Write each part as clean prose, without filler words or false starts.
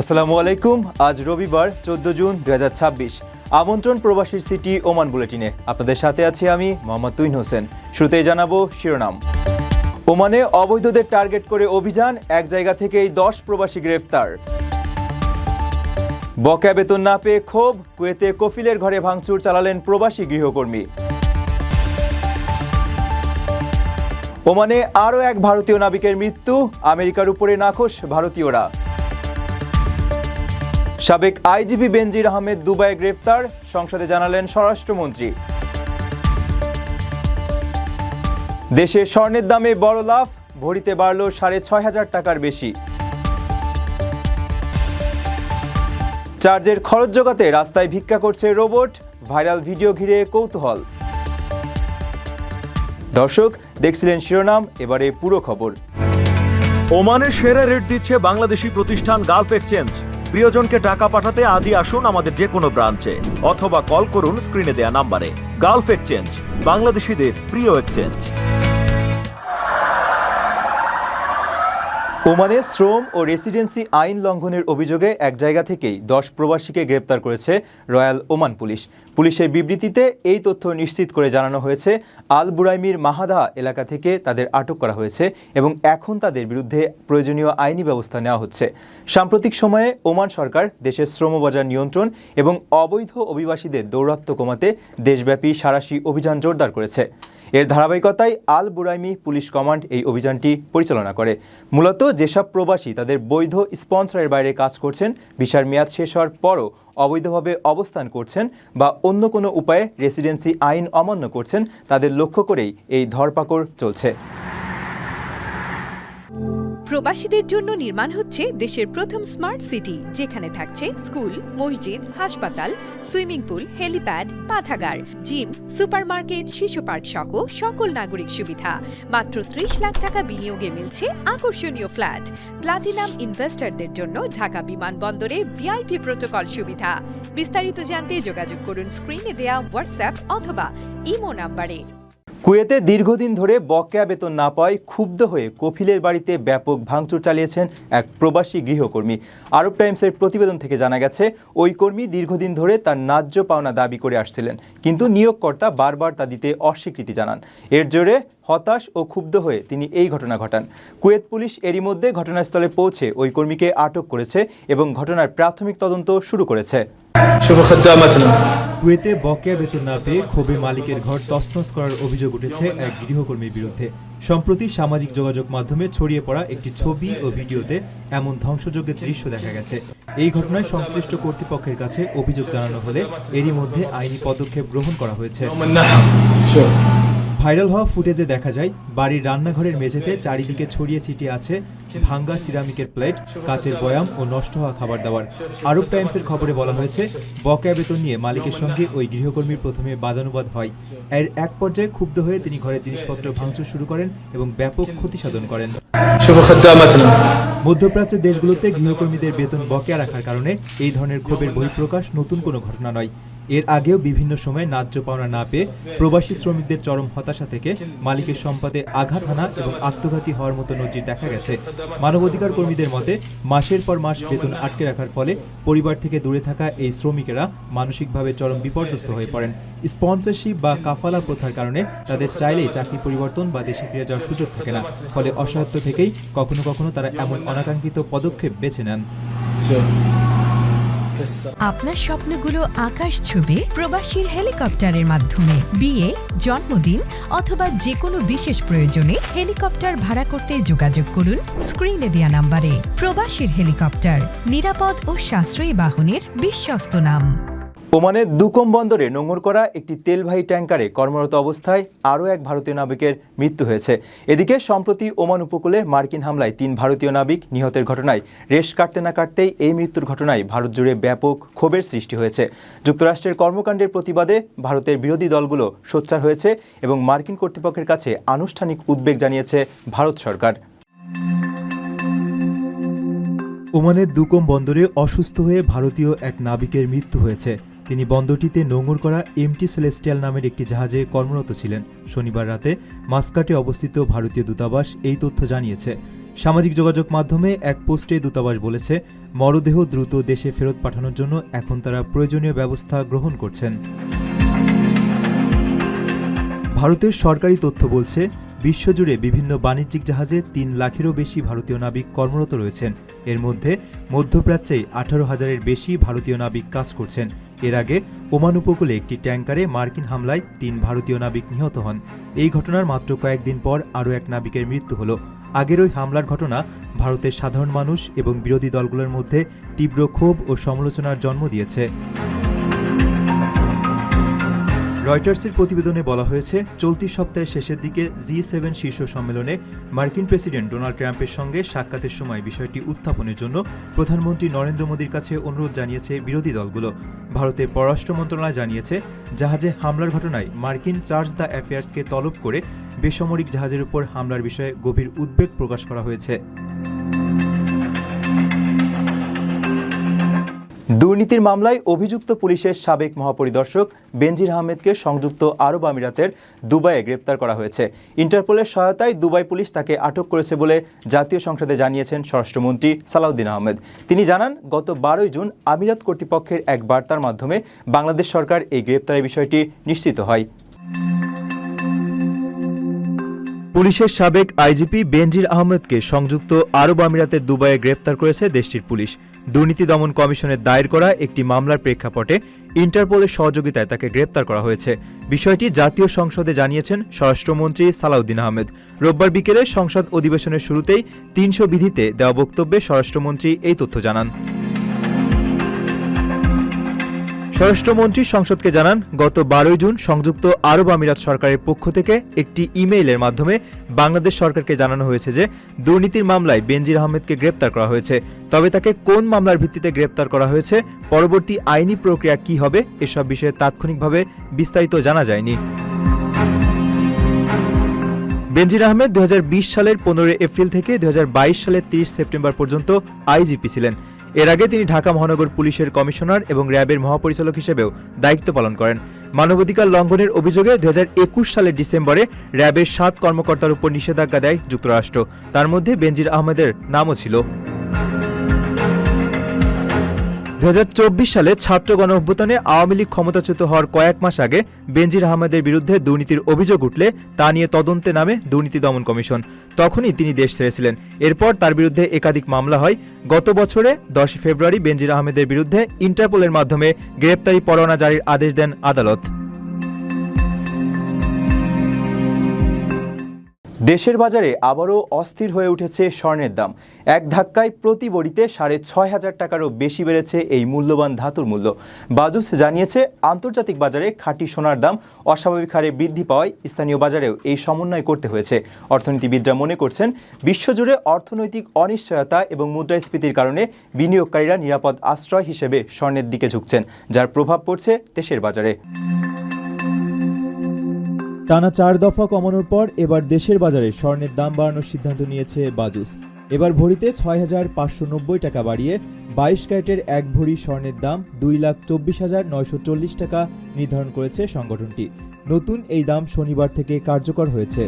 আসসালামু আলাইকুম। আজ রবিবার 14 জুন 2026। আমন্ত্রণ প্রবাসীর সিটি ওমান বুলেটিনে। আপনাদের সাথে আছি আমি মোহাম্মদ তুইন হোসেন। শুরুতেই জানাবো শিরোনাম। ওমানে অবৈধদের টার্গেট করে অভিযান, এক জায়গা থেকেই 10 প্রবাসী গ্রেফতার। বকেয়া বেতন না পেয়ে ক্ষোভ, কুয়েতে কফিলের ঘরে ভাঙচুর চালালেন প্রবাসী গৃহকর্মী। ওমানে আরও এক ভারতীয় নাবিকের মৃত্যু, আমেরিকার উপরে নাখোশ ভারতীয়রা। সাবেক আইজিপি বেনজির আহমেদ দুবাইয়ে গ্রেফতার, সংসদে জানালেন স্বরাষ্ট্রমন্ত্রী। দেশে স্বর্ণের দামে বড় লাফ, ভরিতে বাড়ল 6,500 টাকার বেশি। চার্জের খরচ জোগাতে রাস্তায় ভিক্ষা করছে রোবট, ভাইরাল ভিডিও ঘিরে কৌতূহল। দর্শক, দেখছিলেন শিরোনাম, এবারে পুরো খবর। ওমানের সেরা রেট দিচ্ছে বাংলাদেশি প্রতিষ্ঠান গালফ এক্সচেঞ্জ। প্রিয়জনকে টাকা পাঠাতে আজই আসুন আমাদের যে কোনো ব্রাঞ্চে অথবা কল করুন স্ক্রিনে দেয়া নাম্বারে। গালফ এক্সচেঞ্জ, বাংলাদেশিদের প্রিয় এক্সচেঞ্জ। ওমানে শ্রম ও রেসিডেন্সি আইন লঙ্ঘনের অভিযোগে এক জায়গা থেকেই 10 প্রবাসীকে গ্রেপ্তার করেছে রয়্যাল ওমান পুলিশ। পুলিশের বিবৃতিতে এই তথ্য নিশ্চিত করে জানানো হয়েছে, আল বুরাইমির মাহাদা এলাকা থেকে তাদের আটক করা হয়েছে এবং এখন তাদের বিরুদ্ধে প্রয়োজনীয় আইনি ব্যবস্থা নেওয়া হচ্ছে। সাম্প্রতিক সময়ে ওমান সরকার দেশের শ্রমবাজার নিয়ন্ত্রণ এবং অবৈধ অভিবাসীদের দৌরাত্ম্য কমাতে দেশব্যাপী সাঁড়াশি অভিযান জোরদার করেছে। এর ধারাবাহিকতায় আল বুরাইমি পুলিশ কমান্ড এই অভিযানটি পরিচালনা করে। মূলত যেসব প্রবাসী তাদের বৈধ স্পন্সরের বাইরে কাজ করছেন, ভিসার মেয়াদ শেষ হওয়ার পরও অবৈধভাবে অবস্থান করছেন বা অন্য কোনো উপায়ে রেসিডেন্সি আইন অমান্য করছেন, তাদের লক্ষ্য করেই এই ধরপাকড় চলছে। প্রবাসীদের জন্য নির্মাণ হচ্ছে দেশের প্রথম স্মার্ট সিটি, যেখানে থাকছে স্কুল, মসজিদ, হাসপাতাল, সুইমিং পুল, হেলিপ্যাড, পাঠাগার, জিম, সুপারমার্কেট, শিশু পার্ক সহ সকল নাগরিক সুবিধা। মাত্র 30 লাখ টাকা বিনিয়োগে মিলছে আকর্ষণীয় ফ্ল্যাট। প্লাটিনাম ইনভেস্টরদের জন্য ঢাকা বিমানবন্দরে ভিআইপি প্রোটোকল সুবিধা। বিস্তারিত জানতে যোগাযোগ করুন স্ক্রিনে দেয়া হোয়াটসঅ্যাপ অথবা ইমো নাম্বারে। কুয়েতে দীর্ঘদিন ধরে বকেয়া বেতন না পাওয়ায় ক্ষুব্ধ হয়ে কফিলের বাড়িতে ব্যাপক ভাঙচুর চালিয়েছেন এক প্রবাসী গৃহকর্মী। আরব টাইমসের প্রতিবেদন থেকে জানা গেছে, ওই কর্মী দীর্ঘদিন ধরে তার ন্যায্য পাওনা দাবি করে আসছিলেন, কিন্তু নিয়োগকর্তা বারবার তা দিতে অস্বীকৃতি জানান। এর জোরে হতাশ ও ক্ষুব্ধ হয়ে তিনি এই ঘটনা ঘটান। কুয়েত পুলিশ এরই মধ্যে ঘটনাস্থলে পৌঁছে ওই কর্মীকে আটক করেছে এবং ঘটনার প্রাথমিক তদন্ত শুরু করেছে। কুয়েতে বকেয়া বেতন না পেয়ে ক্ষোভে মালিকের ঘর তছনছ করার অভিযোগ উঠেছে এক গৃহকর্মীর বিরুদ্ধে। সম্প্রতি সামাজিক যোগাযোগ মাধ্যমে ছড়িয়ে পড়া একটি ছবি ও ভিডিওতে এমন ধ্বংসযজ্ঞের দৃশ্য দেখা গেছে। এই ঘটনায় সংশ্লিষ্ট কর্তৃপক্ষের কাছে অভিযোগ জানানো হলে এরই মধ্যে আইনি পদক্ষেপ গ্রহণ করা হয়েছে। ভাইরাল হওয়া ফুটেজে দেখা যায়, বাড়ির রান্নাঘরের মেঝেতে চারিদিকে ছড়িয়ে ছিটিয়ে আছে ভাঙ্গা সিরামিকের প্লেট, কাচের বয়াম ও নষ্ট হওয়া খাবার দাবার। আরব টাইমসের খবরে বলা হয়েছে, বকেয়া বেতন নিয়ে মালিকের সঙ্গে ওই গৃহকর্মীর প্রথমে বাদানুবাদ হয়। এর এক পর্যায়ে ক্ষুব্ধ হয়ে তিনি ঘরের জিনিসপত্র ভাঙচুর শুরু করেন এবং ব্যাপক ক্ষতি সাধন করেন। মধ্যপ্রাচ্যের দেশগুলোতে গৃহকর্মীদের বেতন বকেয়া রাখার কারণে এই ধরনের ক্ষোভের বহিঃপ্রকাশ নতুন কোনো ঘটনা নয়। এর আগেও বিভিন্ন সময় ন্যায্য পাওনা না পেয়ে প্রবাসী শ্রমিকদের চরম হতাশা থেকে মালিকের সম্পদে আঘাত হানা এবং আত্মঘাতী হওয়ার মতো নজির দেখা গেছে। মানবাধিকার কর্মীদের মতে, মাসের পর মাস বেতন আটকে রাখার ফলে পরিবার থেকে দূরে থাকা এই শ্রমিকেরা মানসিকভাবে চরম বিপর্যস্ত হয়ে পড়েন। স্পন্সরশিপ বা কাফালা প্রথার কারণে তাদের চাইলেই চাকরি পরিবর্তন বা দেশে ফিরে যাওয়ার সুযোগ থাকে না। ফলে অসহায়ত্ব থেকেই কখনো কখনো তারা এমন অনাকাঙ্ক্ষিত পদক্ষেপ বেছে নেন। আপনার স্বপ্নগুলো আকাশ ছুবে প্রবাসীর হেলিকপ্টারের মাধ্যমে। বিয়ে, জন্মদিন অথবা যে কোনো বিশেষ প্রয়োজনে হেলিকপ্টার ভাড়া করতে যোগাযোগ করুন স্ক্রিনে দেয়া নাম্বারে। প্রবাসীর হেলিকপ্টার, নিরাপদ ও সাশ্রয়ী বাহনের বিশ্বস্ত নাম। ওমানের দুকম বন্দরে নোঙর করা একটি তেলবাহী ট্যাঙ্কারে কর্মরত অবস্থায় আরও এক ভারতীয় নাবিকের মৃত্যু হয়েছে। এদিকে সম্প্রতি ওমান উপকূলে মার্কিন হামলায় 3 ভারতীয় নাবিক নিহতের ঘটনায় রেশ কাটতে না কাটতেই এই মৃত্যুর ঘটনায় ভারত জুড়ে ব্যাপক ক্ষোভের সৃষ্টি হয়েছে। যুক্তরাষ্ট্রের কর্মকাণ্ডের প্রতিবাদে ভারতের বিরোধী দলগুলো সোচ্চার হয়েছে এবং মার্কিন কর্তৃপক্ষের কাছে আনুষ্ঠানিক উদ্বেগ জানিয়েছে ভারত সরকার। ওমানের দুকম বন্দরে অসুস্থ হয়ে ভারতীয় এক নাবিকের মৃত্যু হয়েছে। তিনি বন্দরটিতে নোঙর করা এমটি সেলেস্টিয়াল নামের একটি জাহাজে কর্মরত ছিলেন। শনিবার রাতে মাস্কাটে অবস্থিত ভারতীয় দূতাবাস এই তথ্য জানিয়েছে। সামাজিক যোগাযোগ মাধ্যমে এক পোস্টে দূতাবাস বলেছে, মরদেহ দ্রুত দেশে ফেরত পাঠানোর জন্য এখন তারা প্রয়োজনীয় ব্যবস্থা গ্রহণ করছেন। ভারতের সরকারি তথ্য বলছে, বিশ্বজুড়ে বিভিন্ন বাণিজ্যিক জাহাজে 3 লাখেরও বেশি ভারতীয় নাবিক কর্মরত রয়েছেন। এর মধ্যে মধ্যপ্রাচ্যেই 18,000-এর বেশি ভারতীয় নাবিক কাজ করছেন। এর আগে ওমান উপকূলে একটি ট্যাঙ্কারে মার্কিন হামলায় 3 ভারতীয় নাবিক নিহত হন। এই ঘটনার মাত্র কয়েকদিন পর আরও এক নাবিকের মৃত্যু হল। আগের ওই হামলার ঘটনা ভারতের সাধারণ মানুষ এবং বিরোধী দলগুলোর মধ্যে তীব্র ক্ষোভ ও সমালোচনার জন্ম দিয়েছে। রয়টার্সের প্রতিবেদনে বলা হয়েছে, চলতি সপ্তাহের শেষের দিকে G7 শীর্ষ সম্মেলনে মার্কিন প্রেসিডেন্ট ডোনাল্ড ট্রাম্পের সঙ্গে সাক্ষাতের সময় বিষয়টি উত্থাপনের জন্য প্রধানমন্ত্রী নরেন্দ্র মোদীর কাছে অনুরোধ জানিয়েছে বিরোধী দলগুলো। ভারতের পররাষ্ট্র মন্ত্রণালয় জানিয়েছে, জাহাজে হামলার ঘটনায় মার্কিন চার্জ দ্য অ্যাফেয়ার্সকে তলব করে বেসামরিক জাহাজের উপর হামলার বিষয়ে গভীর উদ্বেগ প্রকাশ করা হয়েছে। দুর্নীতির মামলায় অভিযুক্ত পুলিশের সাবেক মহাপরিদর্শক বেনজির আহমেদকে সংযুক্ত আরব আমিরাতের দুবাইয়ে গ্রেপ্তার করা হয়েছে। ইন্টারপোলের সহায়তায় দুবাই পুলিশ তাকে আটক করেছে বলে জাতীয় সংসদে জানিয়েছেন স্বরাষ্ট্রমন্ত্রী সালাউদ্দিন আহমেদ। তিনি জানান, গত 12 জুন আমিরাত কর্তৃপক্ষের এক বার্তার মাধ্যমে বাংলাদেশ সরকার এই গ্রেপ্তারের বিষয়টি নিশ্চিত হয়। পুলিশের সাবেক আইজিপি বেনজির আহমেদকে সংযুক্ত আরব আমিরাতের দুবাইয়ে গ্রেপ্তার করেছে দেশটির পুলিশ। দুর্নীতি দমন কমিশনের দায়ের করা একটি মামলার প্রেক্ষাপটে ইন্টারপোলের সহযোগিতায় তাকে গ্রেপ্তার করা হয়েছে। বিষয়টি জাতীয় সংসদে জানিয়েছেন স্বরাষ্ট্রমন্ত্রী সালাউদ্দিন আহমেদ। রোববার বিকেলে সংসদ অধিবেশনের শুরুতেই 300 বিধিতে দেওয়া বক্তব্যে স্বরাষ্ট্রমন্ত্রী এই তথ্য জানান। স্বরাষ্ট্রমন্ত্রী সংসদকে জানান, গত 12 জুন সংযুক্ত আরব আমিরাত সরকারের পক্ষ থেকে একটি ইমেইলের মাধ্যমে বাংলাদেশ সরকারকে জানানো হয়েছে যে দুর্নীতির মামলায় বেনজির আহমেদকে গ্রেপ্তার করা হয়েছে। তবে তাকে কোন মামলার ভিত্তিতে গ্রেপ্তার করা হয়েছে, পরবর্তী আইনি প্রক্রিয়া কী হবে, এসব বিষয়ে তাৎক্ষণিকভাবে বিস্তারিত জানা যায়নি। বেনজির আহমেদ 2020 সালের 15 এপ্রিল থেকে 2022 সালের 30 সেপ্টেম্বর পর্যন্ত আইজিপি ছিলেন। এর আগে তিনি ঢাকা মহানগর পুলিশের কমিশনার এবং র্যাবের মহাপরিচালক হিসেবেও দায়িত্ব পালন করেন। মানবাধিকার লঙ্ঘনের অভিযোগে 2021 সালের ডিসেম্বরে র্যাবের 7 কর্মকর্তার উপর নিষেধাজ্ঞা দেয় যুক্তরাষ্ট্র। তার মধ্যে বেনজির আহমেদের নামও ছিল। 2024 সালে ছাত্র গণঅভ্যুত্থানে আওয়ামী লীগ ক্ষমতাচ্যুত হওয়ার কয়েক মাস আগে বেনজির আহমেদের বিরুদ্ধে দুর্নীতির অভিযোগ উঠলে তা নিয়ে তদন্তে নামে দুর্নীতি দমন কমিশন। তখনই তিনি দেশ ছেড়েছিলেন। এরপর তার বিরুদ্ধে একাধিক মামলা হয়। গত বছরে 10 ফেব্রুয়ারি বেনজির আহমেদের বিরুদ্ধে ইন্টারপোলের মাধ্যমে গ্রেপ্তারি পরোয়ানা জারির আদেশ দেন আদালত। দেশের বাজারে আবারও অস্থির হয়ে উঠেছে স্বর্ণের দাম। এক ধাক্কায় প্রতি বড়িতে 6,500 টাকারও বেশি বেড়েছে এই মূল্যবান ধাতুর মূল্য। বাজুস জানিয়েছে, আন্তর্জাতিক বাজারে খাঁটি সোনার দাম অস্বাভাবিক হারে বৃদ্ধি পাওয়ায় স্থানীয় বাজারেও এই সমন্বয় করতে হয়েছে। অর্থনীতিবিদরা মনে করছেন, বিশ্বজুড়ে অর্থনৈতিক অনিশ্চয়তা এবং মুদ্রাস্ফীতির কারণে বিনিয়োগকারীরা নিরাপদ আশ্রয় হিসেবে স্বর্ণের দিকে ঝুঁকছেন, যার প্রভাব পড়ছে দেশের বাজারে। টানা 4 দফা কমানোর পর এবার দেশের বাজারে স্বর্ণের দাম বাড়ানোর সিদ্ধান্ত নিয়েছে বাজুস। এবার ভরিতে 6,590 টাকা বাড়িয়ে 22 ক্যারেটের 1 ভরি স্বর্ণের দাম 2,24,940 টাকা নির্ধারণ করেছে সংগঠনটি। নতুন এই দাম শনিবার থেকে কার্যকর হয়েছে।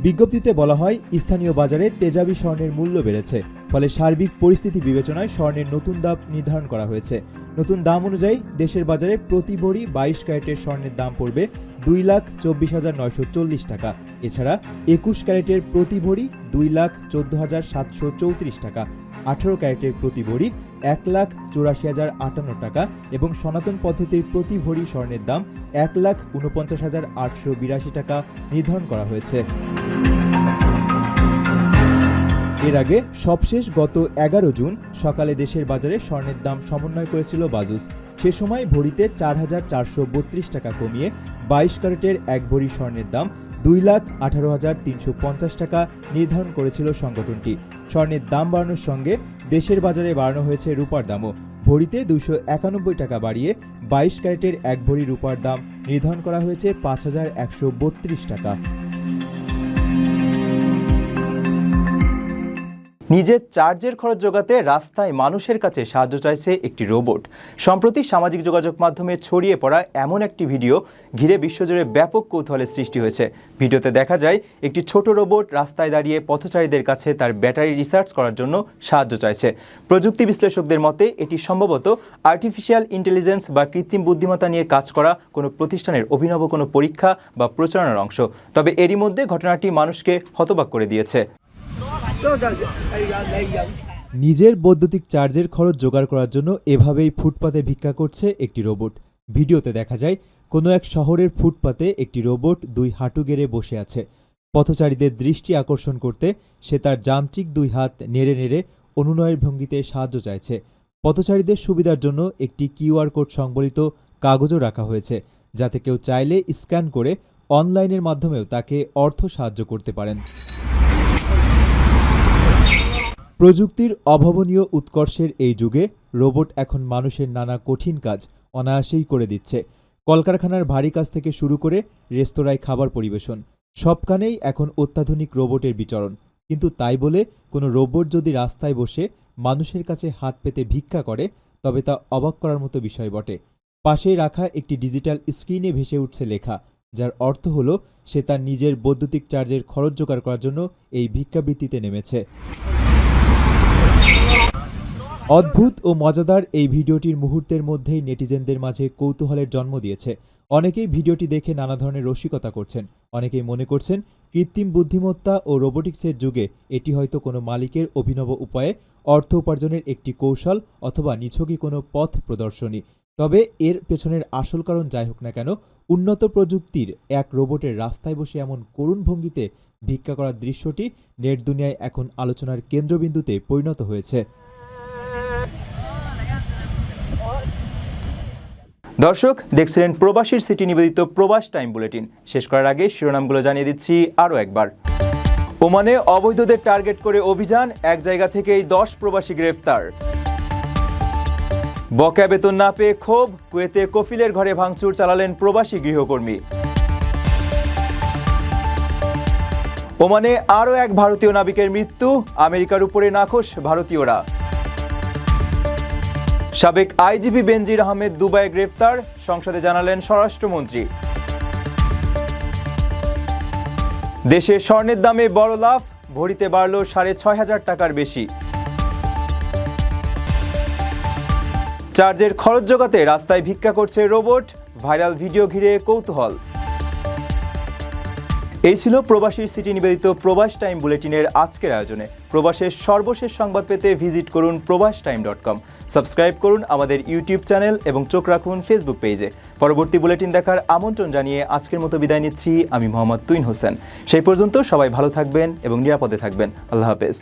বিজ্ঞপ্তিতে বলা হয়, স্থানীয় বাজারে তেজাবি স্বর্ণের মূল্য বেড়েছে, ফলে সার্বিক পরিস্থিতি বিবেচনায় স্বর্ণের নতুন দাম নির্ধারণ করা হয়েছে। নতুন দাম অনুযায়ী দেশের বাজারে প্রতি ভরি 22 ক্যারেটের স্বর্ণের দাম পড়বে 2,24,940 টাকা। এছাড়া 21 ক্যারেটের প্রতি ভরি 2,14,734 টাকা, 18 ক্যারেটের প্রতি ভরি 1,84,058 টাকা এবং সনাতন পদ্ধতির প্রতি ভরি স্বর্ণের দাম 1,49,882 টাকা নির্ধারণ করা হয়েছে। এর আগে সবশেষ গত 11 জুন সকালে দেশের বাজারে স্বর্ণের দাম সমন্বয় করেছিল বাজুস। সে সময় ভরিতে 4,432 টাকা কমিয়ে 22 ক্যারেটের 1 ভরি স্বর্ণের দাম 2,18,350 টাকা নির্ধারণ করেছিল সংগঠনটি। স্বর্ণের দাম বাড়ানোর সঙ্গে দেশের বাজারে বাড়ানো হয়েছে রূপার দামও। ভরিতে 291 টাকা বাড়িয়ে 22 ক্যারেটের 1 ভরি রূপার দাম নির্ধারণ করা হয়েছে 5,132 টাকা। নিজের চার্জের খরচ জোগাতে রাস্তায় মানুষের কাছে সাহায্য চাইছে একটি রোবট। সম্প্রতি সামাজিক যোগাযোগ মাধ্যমে ছড়িয়ে পড়া এমন একটি ভিডিও ঘিরে বিশ্বজুড়ে ব্যাপক কৌতূহলের সৃষ্টি হয়েছে। ভিডিওতে দেখা যায় একটি ছোট রোবট রাস্তায় দাঁড়িয়ে পথচারীদের কাছে তার ব্যাটারি রিসার্চ করার জন্য সাহায্য চাইছে। প্রযুক্তি বিশ্লেষকদের মতে এটি সম্ভবত আর্টিফিশিয়াল ইন্টেলিজেন্স বা কৃত্রিম বুদ্ধিমত্তা নিয়ে কাজ করা কোনো প্রতিষ্ঠানের অভিনব কোনো পরীক্ষা বা প্রচারণার অংশ। তবে এরই মধ্যে ঘটনাটি মানুষকে হতবাক করে দিয়েছে। নিজের বৈদ্যুতিক চার্জের খরচ জোগাড় করার জন্য এভাবেই ফুটপাতে ভিক্ষা করছে একটি রোবট। ভিডিওতে দেখা যায় কোনো এক শহরের ফুটপাতে একটি রোবট দুই হাঁটু গেড়ে বসে আছে। পথচারীদের দৃষ্টি আকর্ষণ করতে সে তার যান্ত্রিক দুই হাত নেড়ে নেড়ে অনুনয়ের ভঙ্গিতে সাহায্য চাইছে। পথচারীদের সুবিধার জন্য একটি কিউআর কোড সংবলিত কাগজও রাখা হয়েছে, যাতে কেউ চাইলে স্ক্যান করে অনলাইনের মাধ্যমেও তাকে অর্থ সাহায্য করতে পারেন। প্রযুক্তির অভাবনীয় উৎকর্ষের এই যুগে রোবট এখন মানুষের নানা কঠিন কাজ অনায়াসেই করে দিচ্ছে। কলকারখানার ভারী কাজ থেকে শুরু করে রেস্তোরাঁয় খাবার পরিবেশন, সবখানেই এখন অত্যাধুনিক রোবটের বিচরণ। কিন্তু তাই বলে কোনো রোবট যদি রাস্তায় বসে মানুষের কাছে হাত পেতে ভিক্ষা করে, তবে তা অবাক করার মতো বিষয় বটে। পাশেই রাখা একটি ডিজিটাল স্ক্রিনে ভেসে উঠছে লেখা, যার অর্থ হলো সে তার নিজের বৈদ্যুতিক চার্জের খরচ জোগাড় করার জন্য এই ভিক্ষাবৃত্তিতে নেমেছে। অদ্ভুত ও মজাদার এই ভিডিওটির মুহূর্তের মধ্যেই নেটিজেনদের মাঝে কৌতূহলের জন্ম দিয়েছে। অনেকেই ভিডিওটি দেখে নানা ধরনের রসিকতা করছেন। অনেকেই মনে করছেন কৃত্রিম বুদ্ধিমত্তা ও রোবোটিক্সের যুগে এটি হয়তো কোনো মালিকের অভিনব উপায়ে অর্থ উপার্জনের একটি কৌশল অথবা নিছকই কোনো পথ প্রদর্শনী। তবে এর পেছনের আসল কারণ যাই হোক না কেন, উন্নত প্রযুক্তির এক রোবটের রাস্তায় বসে এমন করুণ ভঙ্গিতে ভিক্ষা করার দৃশ্যটি নেট দুনিয়ায় এখন আলোচনার কেন্দ্রবিন্দুতে পরিণত হয়েছে। দর্শক দেখছিলেন প্রবাসীর সিটি নিবেদিত প্রবাস টাইম বুলেটিন। শেষ করার আগে শিরোনামগুলো জানিয়ে দিচ্ছি আরও একবার। ওমানে অবৈধদের টার্গেট করে অভিযান, এক জায়গা থেকেই 10 প্রবাসী গ্রেফতার। বকেয়া বেতন না পেয়ে ক্ষোভ, কুয়েতে কফিলের ঘরে ভাঙচুর চালালেন প্রবাসী গৃহকর্মী। ওমানে আরও এক ভারতীয় নাবিকের মৃত্যু, আমেরিকার উপরে নাখোশ ভারতীয়রা। সাবেক আইজিপি বেনজির আহমেদ দুবাইয়ে গ্রেফতার, সংসদে জানালেন স্বরাষ্ট্রমন্ত্রী। দেশে স্বর্ণের দামে বড় লাফ, ভরিতে বাড়ল 6,500 টাকার বেশি। চার্জের খরচ জোগাতে রাস্তায় ভিক্ষা করছে রোবট, ভাইরাল ভিডিও ঘিরে কৌতূহল। এই ছিল প্রবাসীর সিটি নিবেদিত প্রবাস টাইম বুলেটিনের আজকের আয়োজনে। প্রবাসের সর্বশেষ সংবাদ পেতে ভিজিট করুন probastoime.com। সাবস্ক্রাইব করুন আমাদের ইউটিউব চ্যানেল এবং চোখ রাখুন ফেসবুক পেজে। পরবর্তী বুলেটিন দেখার আমন্ত্রণ জানিয়ে আজকের মতো বিদায় নিচ্ছি আমি মোহাম্মদ তুইন হোসেন। সেই পর্যন্ত সবাই ভালো থাকবেন এবং নিরাপদে থাকবেন। আল্লাহ হাফেজ।